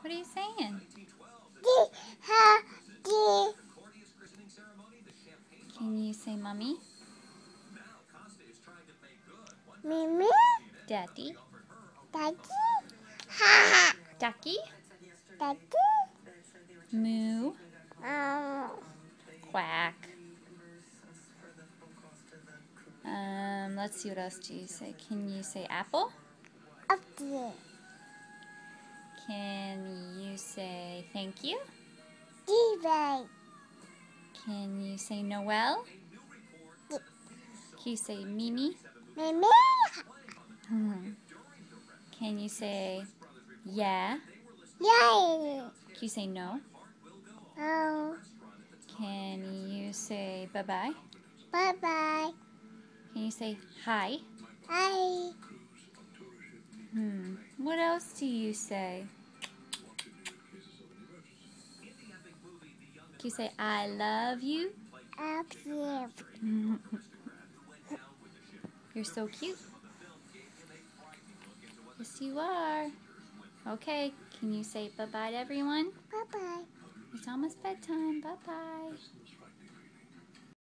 What are you saying? Can you say mommy? Mimi, Daddy? Daddy, ha, Ducky? Daddy, Moo? um, Quack. Let's see, what else do you say? Can you say apple? up there, Can you say thank you? Divide, Can you say Noel? Can you say Mimi? Mimi, Can you say yeah? yay, Can you say no? Can you say bye-bye? bye-bye, Can you say hi? hi, What else do you say? Can you say I love you? up here, You're so cute. Yes, you are. Okay, can you say bye-bye to everyone? bye-bye. It's almost bedtime. Bye-bye.